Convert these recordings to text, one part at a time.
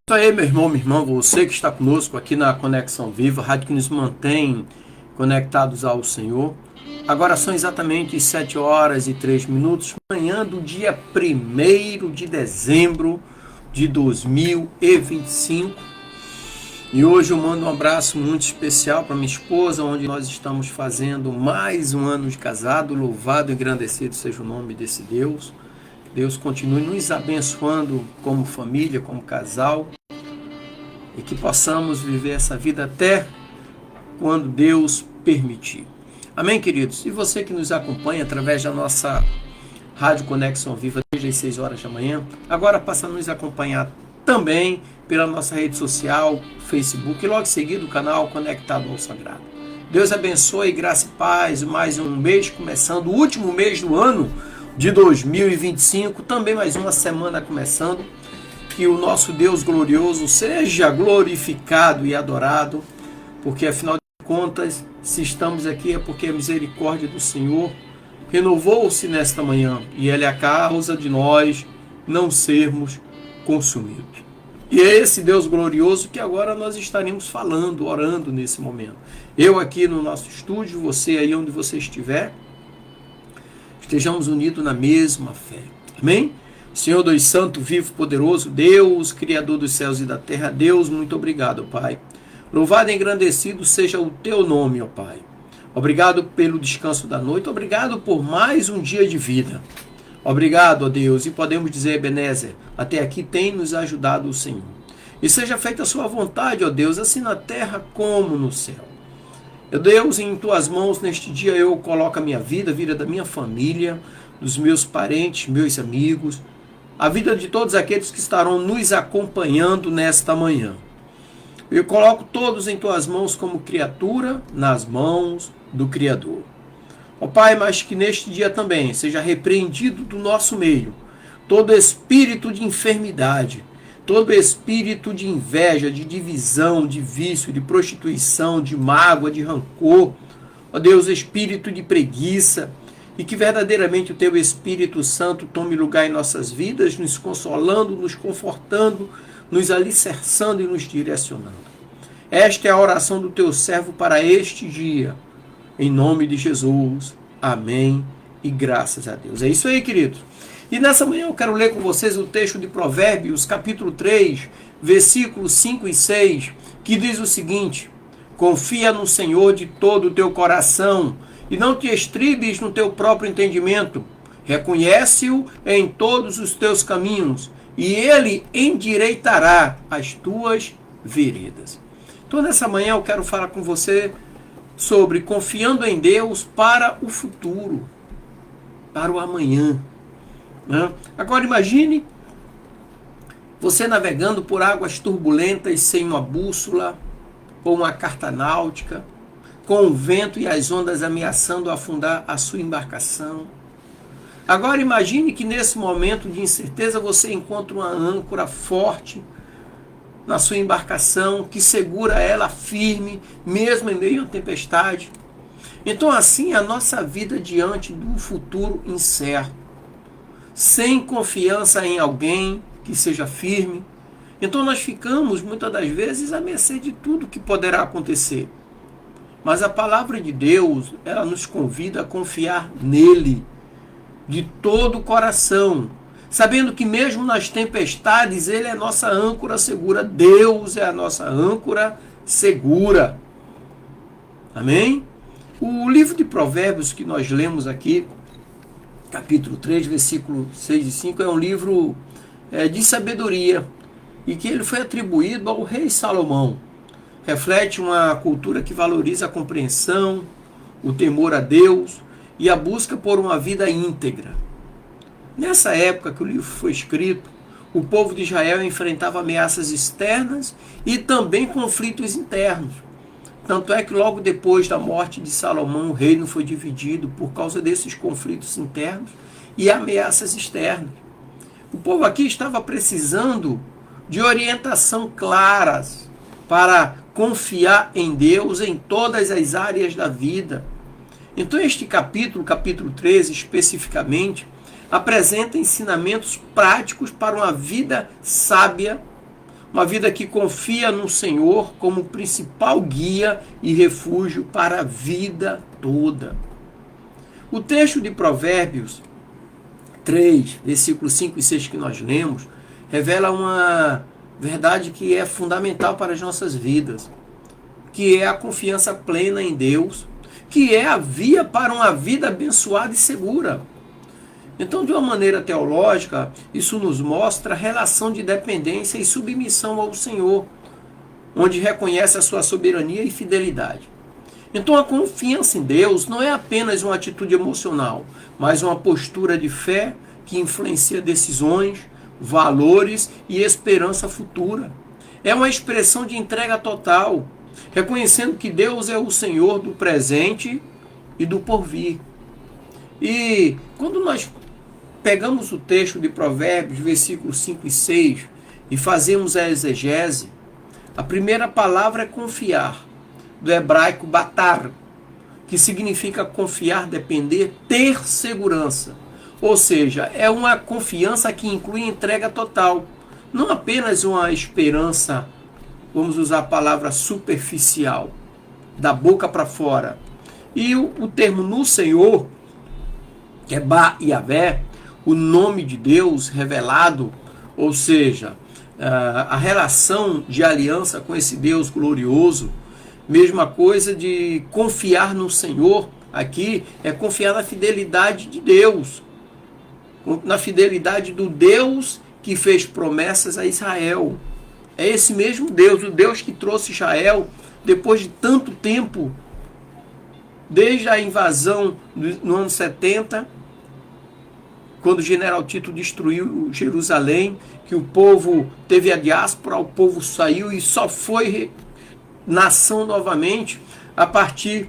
Isso aí, meu irmão, minha irmã, você que está conosco aqui na Conexão Viva, a rádio que nos mantém conectados ao Senhor. Agora são exatamente 7 horas e 3 minutos, manhã do dia 1º de dezembro de 2025. E hoje eu mando um abraço muito especial para minha esposa, onde nós estamos fazendo mais um ano de casado. Louvado e engrandecido seja o nome desse Deus. Deus continue nos abençoando como família, como casal, e que possamos viver essa vida até quando Deus permitir. Amém, queridos? E você que nos acompanha através da nossa Rádio Conexão Viva desde as 6 horas da manhã, agora passa a nos acompanhar também pela nossa rede social, Facebook, e logo em seguida o canal Conectado ao Sagrado. Deus abençoe, graça e paz, mais um mês começando, o último mês do ano de 2025, também mais uma semana começando. Que o nosso Deus glorioso seja glorificado e adorado, porque afinal de contas, se estamos aqui é porque a misericórdia do Senhor renovou-se nesta manhã e Ele é a causa de nós não sermos consumidos. E é esse Deus glorioso que agora nós estaremos falando, orando nesse momento. Eu aqui no nosso estúdio, você aí onde você estiver, estejamos unidos na mesma fé. Amém? Senhor Deus Santo, vivo, poderoso, Deus, Criador dos céus e da terra, Deus, muito obrigado, Pai. Louvado e engrandecido seja o Teu nome, ó Pai. Obrigado pelo descanso da noite, obrigado por mais um dia de vida. Obrigado, ó Deus, e podemos dizer, Ebenezer, até aqui tem nos ajudado o Senhor. E seja feita a Sua vontade, ó Deus, assim na terra como no céu. Deus, em Tuas mãos, neste dia eu coloco a minha vida, a vida da minha família, dos meus parentes, meus amigos, a vida de todos aqueles que estarão nos acompanhando nesta manhã. Eu coloco todos em Tuas mãos como criatura, nas mãos do Criador. Ó Pai, mas que neste dia também seja repreendido do nosso meio todo espírito de enfermidade, todo espírito de inveja, de divisão, de vício, de prostituição, de mágoa, de rancor. Ó Deus, espírito de preguiça, e que verdadeiramente o Teu Espírito Santo tome lugar em nossas vidas, nos consolando, nos confortando, nos alicerçando e nos direcionando. Esta é a oração do Teu servo para este dia. Em nome de Jesus. Amém. E graças a Deus. É isso aí, queridos. E nessa manhã eu quero ler com vocês o texto de Provérbios, capítulo 3, versículos 5 e 6, que diz o seguinte: confia no Senhor de todo o teu coração, e não te estribes no teu próprio entendimento. Reconhece-o em todos os teus caminhos, e ele endireitará as tuas veredas. Então, nessa manhã eu quero falar com você sobre confiando em Deus para o futuro, para o amanhã. Agora imagine você navegando por águas turbulentas sem uma bússola ou uma carta náutica, com o vento e as ondas ameaçando afundar a sua embarcação. Agora imagine que nesse momento de incerteza você encontra uma âncora forte na sua embarcação, que segura ela firme, mesmo em meio à tempestade. Então assim é a nossa vida diante do futuro incerto, sem confiança em alguém que seja firme. Então nós ficamos muitas das vezes à mercê de tudo que poderá acontecer. Mas a palavra de Deus, ela nos convida a confiar nele, de todo o coração, sabendo que mesmo nas tempestades, ele é a nossa âncora segura. Deus é a nossa âncora segura. Amém? O livro de Provérbios que nós lemos aqui, capítulo 3, versículo 6 e 5, é um livro de sabedoria, e que ele foi atribuído ao rei Salomão. Reflete uma cultura que valoriza a compreensão, o temor a Deus e a busca por uma vida íntegra. Nessa época que o livro foi escrito, o povo de Israel enfrentava ameaças externas e também conflitos internos. Tanto é que logo depois da morte de Salomão, o reino foi dividido por causa desses conflitos internos e ameaças externas. O povo aqui estava precisando de orientação claras para confiar em Deus em todas as áreas da vida. Então este capítulo 13 especificamente, apresenta ensinamentos práticos para uma vida sábia, Uma vida que confia no Senhor como principal guia e refúgio para a vida toda. O texto de Provérbios 3, versículos 5 e 6 que nós lemos, revela uma verdade que é fundamental para as nossas vidas, que é a confiança plena em Deus, que é a via para uma vida abençoada e segura. Então, de uma maneira teológica, isso nos mostra a relação de dependência e submissão ao Senhor, onde reconhece a sua soberania e fidelidade. Então, a confiança em Deus não é apenas uma atitude emocional, mas uma postura de fé que influencia decisões, valores e esperança futura. É uma expressão de entrega total, reconhecendo que Deus é o Senhor do presente e do porvir. E quando nós pegamos o texto de Provérbios, versículos 5 e 6, e fazemos a exegese, a primeira palavra é confiar, do hebraico batar, que significa confiar, depender, ter segurança. Ou seja, é uma confiança que inclui entrega total, não apenas uma esperança, vamos usar a palavra superficial, da boca para fora. E o termo no Senhor, que é Ba Yavé, o nome de Deus revelado, ou seja, a relação de aliança com esse Deus glorioso, mesma coisa de confiar no Senhor, aqui é confiar na fidelidade de Deus, na fidelidade do Deus que fez promessas a Israel. É esse mesmo Deus, o Deus que trouxe Israel depois de tanto tempo, desde a invasão no ano 70, quando o general Tito destruiu Jerusalém, que o povo teve a diáspora, o povo saiu e só foi nação novamente a partir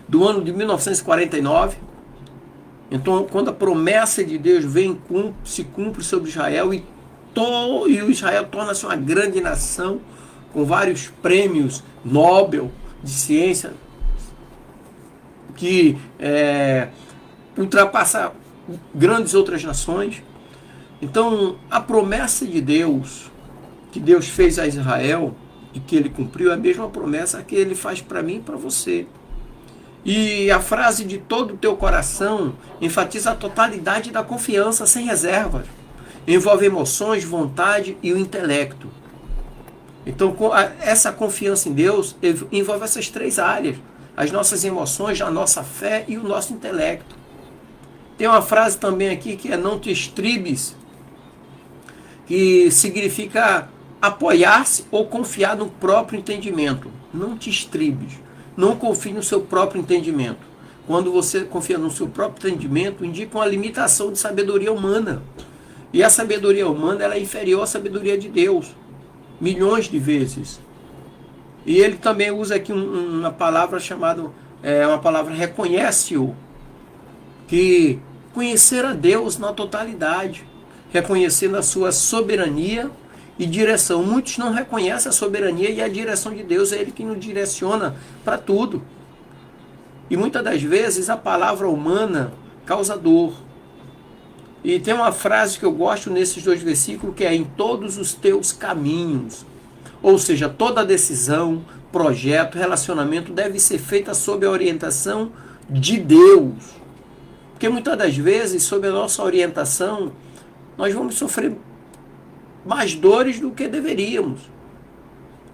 do ano de 1949. Então, quando a promessa de Deus vem, se cumpre sobre Israel e o Israel torna-se uma grande nação com vários prêmios Nobel de ciência que ultrapassa grandes outras nações. Então, a promessa de Deus, que Deus fez a Israel e que ele cumpriu, é a mesma promessa que ele faz para mim e para você. E a frase de todo o teu coração enfatiza a totalidade da confiança sem reservas. Envolve emoções, vontade e o intelecto. Então, essa confiança em Deus envolve essas três áreas: as nossas emoções, a nossa fé e o nosso intelecto. Tem uma frase também aqui que é não te estribes, que significa apoiar-se ou confiar no próprio entendimento. Não te estribes, não confie no seu próprio entendimento. Quando você confia no seu próprio entendimento, indica uma limitação de sabedoria humana. E a sabedoria humana ela é inferior à sabedoria de Deus, milhões de vezes. E ele também usa aqui uma palavra chamada, uma palavra reconhece-o, que conhecer a Deus na totalidade, reconhecendo a sua soberania e direção. Muitos não reconhecem a soberania e a direção de Deus, é Ele que nos direciona para tudo. E muitas das vezes a palavra humana causa dor. E tem uma frase que eu gosto nesses dois versículos, que é em todos os teus caminhos. Ou seja, toda decisão, projeto, relacionamento deve ser feita sob a orientação de Deus. Porque muitas das vezes, sob a nossa orientação, nós vamos sofrer mais dores do que deveríamos.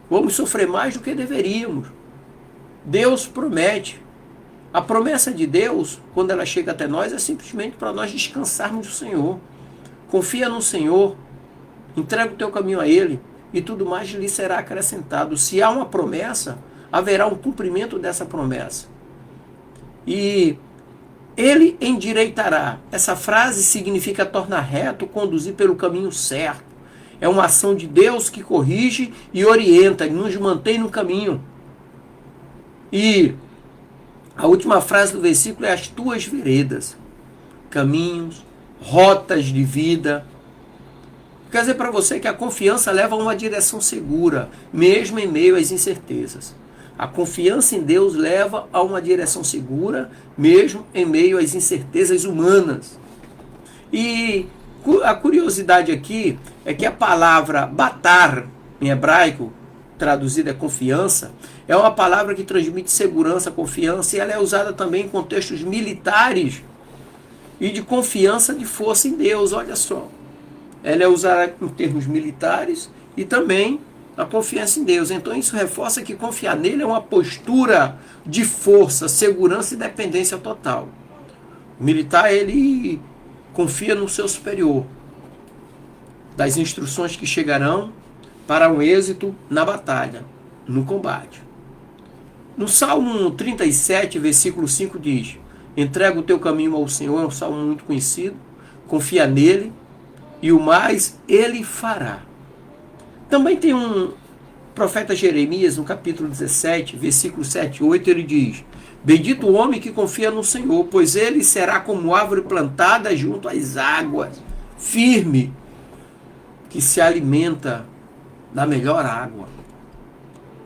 Vamos sofrer mais do que deveríamos. Deus promete. A promessa de Deus, quando ela chega até nós, é simplesmente para nós descansarmos no Senhor. Confia no Senhor, entrega o teu caminho a Ele, e tudo mais lhe será acrescentado. Se há uma promessa, haverá um cumprimento dessa promessa. E Ele endireitará. Essa frase significa tornar reto, conduzir pelo caminho certo. É uma ação de Deus que corrige e orienta, e nos mantém no caminho. E a última frase do versículo é as tuas veredas, caminhos, rotas de vida. Quer dizer para você que a confiança leva a uma direção segura, mesmo em meio às incertezas. A confiança em Deus leva a uma direção segura, mesmo em meio às incertezas humanas. E a curiosidade aqui é que a palavra batar, em hebraico, traduzida é confiança, é uma palavra que transmite segurança, confiança, e ela é usada também em contextos militares e de confiança de força em Deus, olha só. Ela é usada em termos militares e também a confiança em Deus. Então isso reforça que confiar nele é uma postura de força, segurança e dependência total. O militar, ele confia no seu superior, das instruções que chegarão para um êxito na batalha, no combate. No Salmo 37, versículo 5 diz: entrega o teu caminho ao Senhor, é um salmo muito conhecido, confia nele e o mais ele fará. Também tem um profeta Jeremias, no capítulo 17, versículo 7 e 8, ele diz: bendito o homem que confia no Senhor, pois ele será como árvore plantada junto às águas, firme, que se alimenta da melhor água.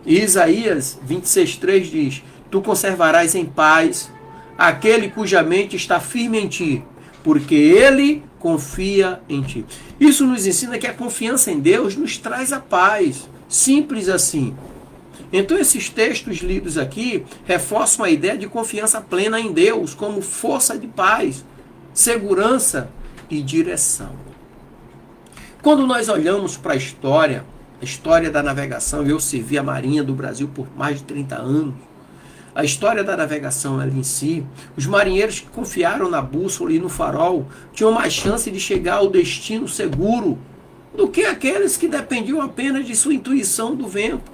E Isaías 26:3 diz: tu conservarás em paz aquele cuja mente está firme em ti, porque ele confia em ti. Isso nos ensina que a confiança em Deus nos traz a paz. Simples assim. Então esses textos lidos aqui reforçam a ideia de confiança plena em Deus como força de paz, segurança e direção. Quando nós olhamos para a história da navegação, eu servi a Marinha do Brasil por mais de 30 anos, a história da navegação ela em si, os marinheiros que confiaram na bússola e no farol tinham mais chance de chegar ao destino seguro do que aqueles que dependiam apenas de sua intuição do vento.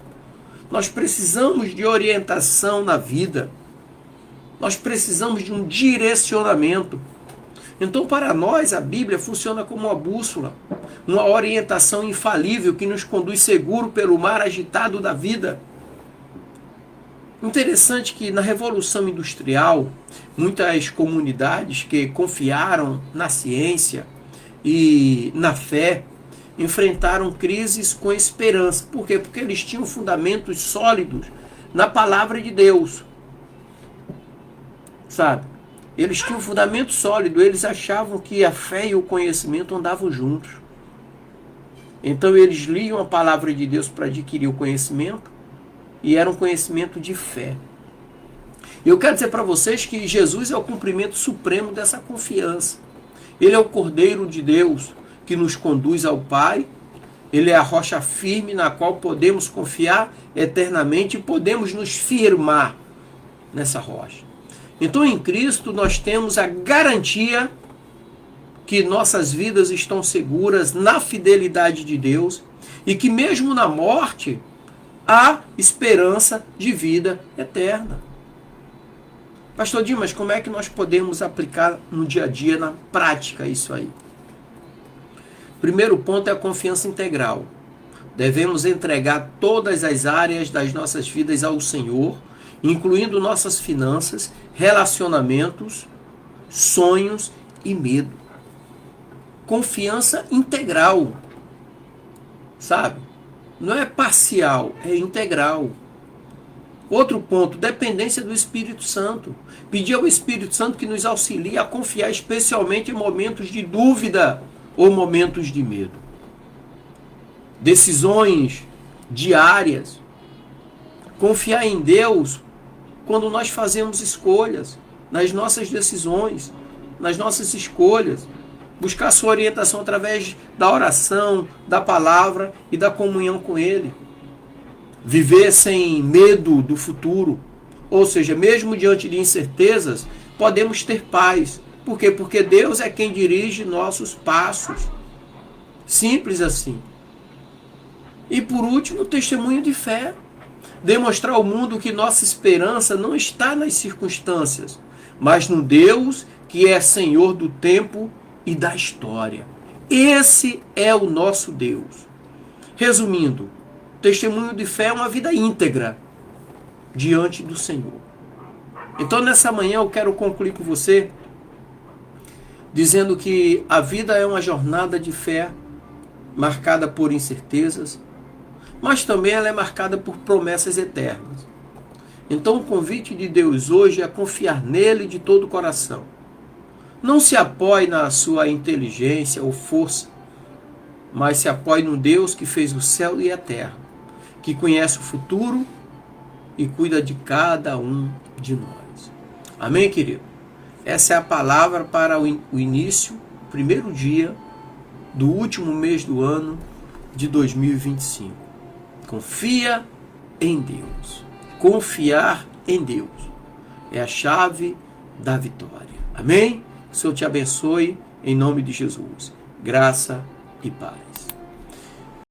Nós precisamos de orientação na vida. Nós precisamos de um direcionamento. Então, para nós, a Bíblia funciona como uma bússola, uma orientação infalível que nos conduz seguro pelo mar agitado da vida. Interessante que na Revolução Industrial, muitas comunidades que confiaram na ciência e na fé enfrentaram crises com esperança. Por quê? Porque eles tinham fundamentos sólidos na palavra de Deus. Sabe? Eles tinham um fundamento sólido, eles achavam que a fé e o conhecimento andavam juntos. Então eles liam a palavra de Deus para adquirir o conhecimento, e era um conhecimento de fé. Eu quero dizer para vocês que Jesus é o cumprimento supremo dessa confiança. Ele é o Cordeiro de Deus que nos conduz ao Pai. Ele é a rocha firme na qual podemos confiar eternamente e podemos nos firmar nessa rocha. Então, em Cristo, nós temos a garantia que nossas vidas estão seguras na fidelidade de Deus e que mesmo na morte há esperança de vida eterna. Pastor Dimas, como é que nós podemos aplicar no dia a dia, na prática, isso aí? Primeiro ponto é a confiança integral. Devemos entregar todas as áreas das nossas vidas ao Senhor, incluindo nossas finanças, relacionamentos, sonhos e medo. Confiança integral, sabe? Não é parcial, é integral. Outro ponto, dependência do Espírito Santo. Pedir ao Espírito Santo que nos auxilie a confiar especialmente em momentos de dúvida ou momentos de medo. Decisões diárias. Confiar em Deus quando nós fazemos escolhas, nas nossas decisões, nas nossas escolhas. Buscar sua orientação através da oração, da palavra e da comunhão com Ele. Viver sem medo do futuro. Ou seja, mesmo diante de incertezas, podemos ter paz. Por quê? Porque Deus é quem dirige nossos passos. Simples assim. E por último, o testemunho de fé. Demonstrar ao mundo que nossa esperança não está nas circunstâncias, mas no Deus que é Senhor do tempo e da história. Esse é o nosso Deus. Resumindo, testemunho de fé é uma vida íntegra diante do Senhor. Então nessa manhã eu quero concluir com você dizendo que a vida é uma jornada de fé marcada por incertezas, mas também ela é marcada por promessas eternas. Então o convite de Deus hoje é confiar nele de todo o coração. Não se apoie na sua inteligência ou força, mas se apoie no Deus que fez o céu e a terra, que conhece o futuro e cuida de cada um de nós. Amém, querido? Essa é a palavra para o início, o primeiro dia do último mês do ano de 2025. Confia em Deus. Confiar em Deus é a chave da vitória. Amém? O Senhor te abençoe em nome de Jesus. Graça e paz.